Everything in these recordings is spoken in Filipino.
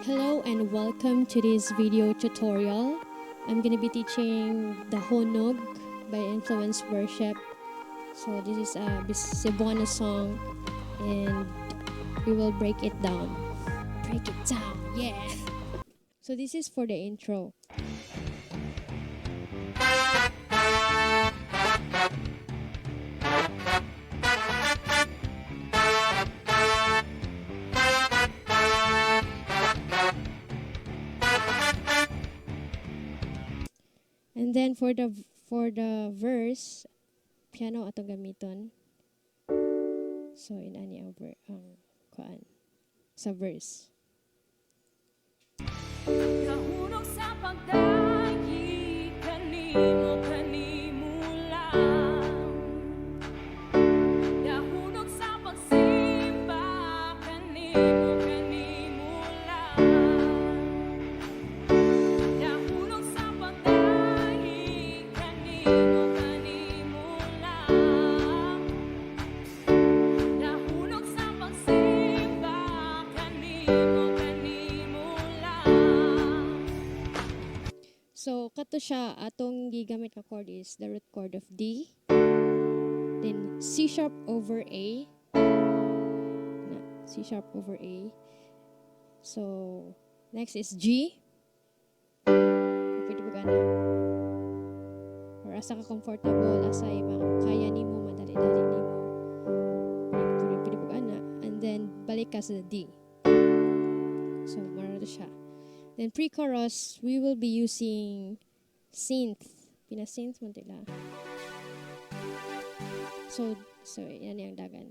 Hello and welcome to this video tutorial. I'm going to be teaching Dahunog by Influence Worship. So this is a Cebuano song and we will break it down. Break it down, yeah! So this is for the intro. And then for the verse, piano atong gamiton. So inani ang kuan sa verse. Dahunog sa pagdayeg, kanimo kanimo lang. Dahunog sa pagsimba, kanimo kanimo lang. Dahunog sa pagdayeg, kanimo kanimo lang. Dahunog sa pagsimba, kanimo kanimo lang. So kato siya atong gigamit nga chord is the root chord of D, then C sharp over A, C sharp over A. So next is G. Pwede po gana. Or asa ka comfortable, asa kaya nimo, madali-dali nimo. Pwede po gana. And then balik ka sa D. So marado siya. Then pre-chorus, we will be using Synth. Pina-synth mo tila. So yan yung dagan.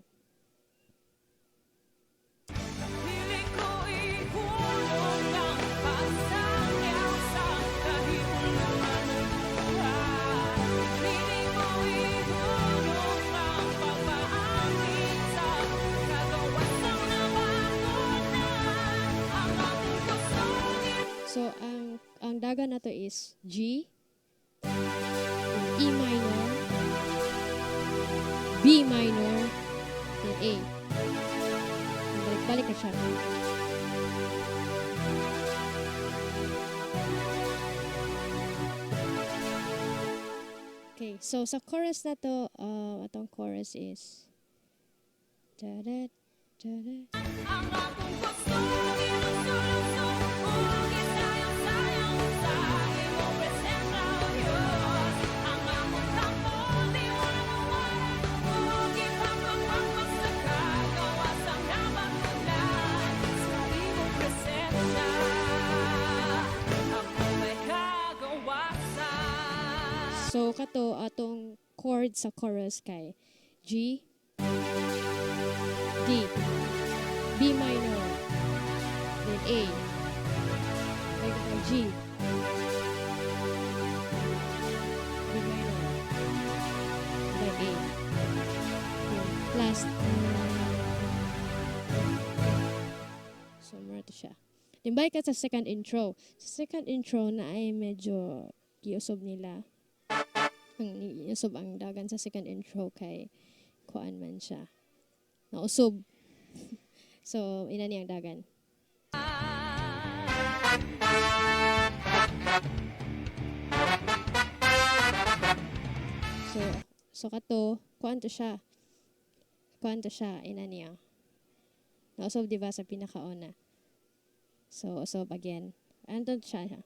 Piling ko ihunong ang pagsangyaw sa kahibulongan Mong. Piling ko ihunong ang pagpa-ambit sa Kagawasang nabatunan. Ang akong kusog. So ang dagan na to is G, E minor, B minor, then A. Balik na siya. Okay, so sa chorus na to, atong chorus is da-da, da-da. Ang akong kusog, ilukso-lukso, isayaw-sayaw sa imong presensya, O Dios. Ang akong kamot, iwara-wara, ipakpak-pakpak sa Kagawasang nabatunan sa imong presensya. Ako may kagawasan. So kato atong chord sa chorus kay G, D, B minor, then A, like G, B minor, then A, then last. So mara to siya. Then balik ka sa second intro. Sa second intro na ay medyo giusob nila. Ang iusob ang dagan sa second intro kay kuan man siya. Nausob. So, ina niyang dagan. So kato, kuan to siya, ina niya. Nausob diba sa pinakauna. So, usob again. Andun siya.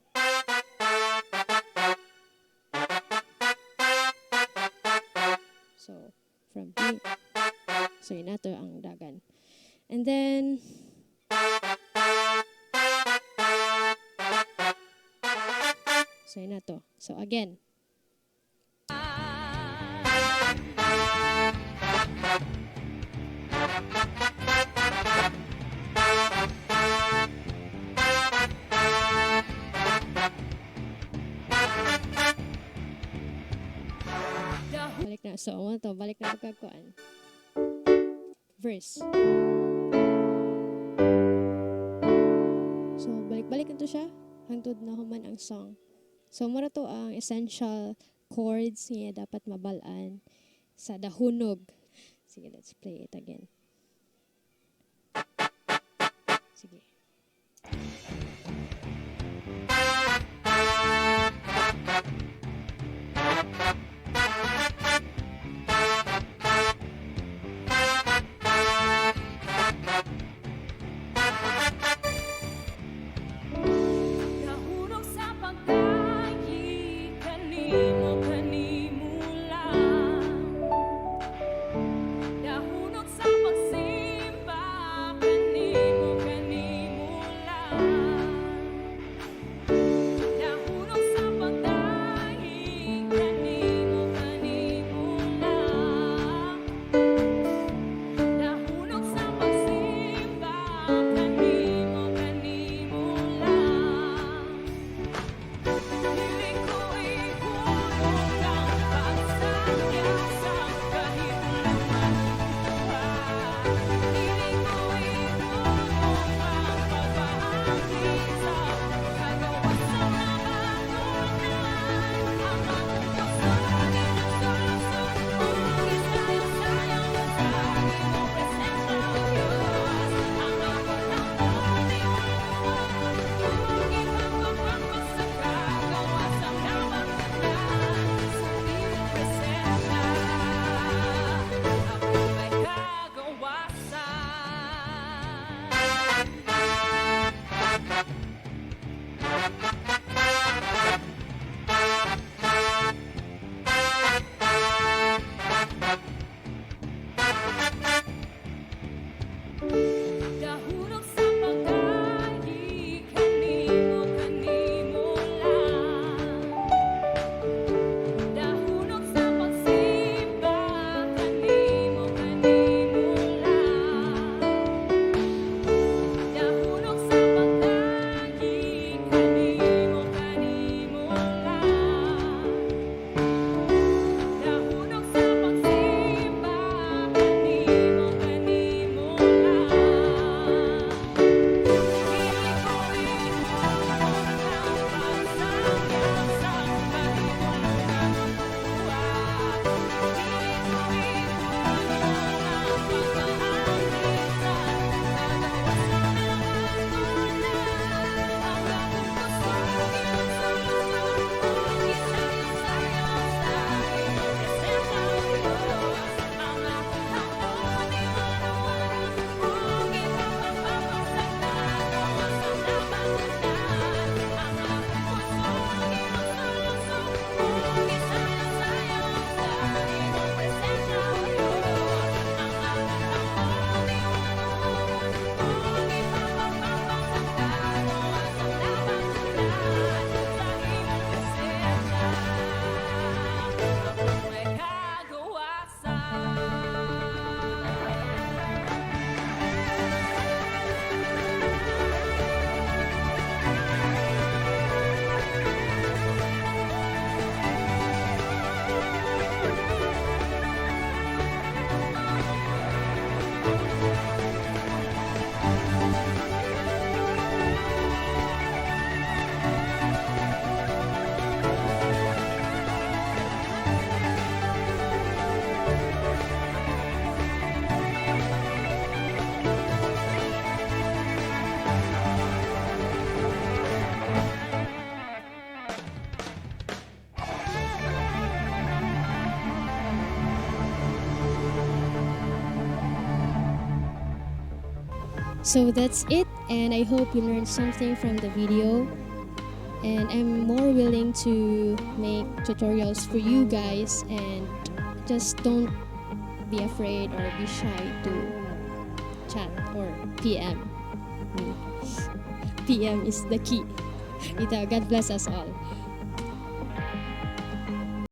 So, from B. So, yun nato ang dagan. And then, so yun nato. So, again. Balik na. So, ano to? Balik na pagkakuan. Verse. So, balik-balik na to siya. Hangtod na human ang song. So, mura to ang essential chords niya dapat mabalaan sa Dahunog. Sige, let's play it again. Sige. Dahunog sa pagdayeg, kanimo kanimo lang. Dahunog sa pagsimba, kanimo kanimo lang. Dahunog sa pagdayeg, kanimo kanimo lang. Dahunog sa pagsimba, kanimo kanimo lang. Dili ko ihunong ang pagsangyaw sa kahibulongan mong Dili ko ihunong ang pagpa-ambit sa kagawasang nabatunan. Ang akong kusog, ilukso-lukso, isayaw-sayaw sa imong presensya, O Dios. Ang akong kamot, ihunong, ipakpak-pakpak sa kagawasang nabatunan sa imong presensya. Ako ay kagawasan. Dahunog sa pagdayeg, kanimo kanimo lang. Dahunog sa pagsimba, kanimo kanimo lang. Dahunog sa pagdayeg, kanimo kanimo lang. Dahunog sa pagsimba, kanimo kanimo lang. Dili ko ihunong ang pagsangyaw sa kahibulongan mong Dili ko ihunong ang pagpa-ambit sa kagawasang nabatunan. Ang akong kusog, ilukso-lukso, isayaw-sayaw sa imong presensya, O Dios. Ang akong kamot, iwara-wara, ipakpak-pakpak sa kagawasang nabatunan. Ang akong kusog, ilukso-lukso, isayaw-sayaw sa imong presensya, O Dios. Ang akong kamot, iwara-wara, ipakpak-pakpak sa kagawasang nabatunan sa imong presensya. Ako ay kagawasan. So that's it, and I hope you learned something from the video. And I'm more willing to make tutorials for you guys, and just don't be afraid or be shy to chat or PM me. PM is the key. Ito, God bless us all.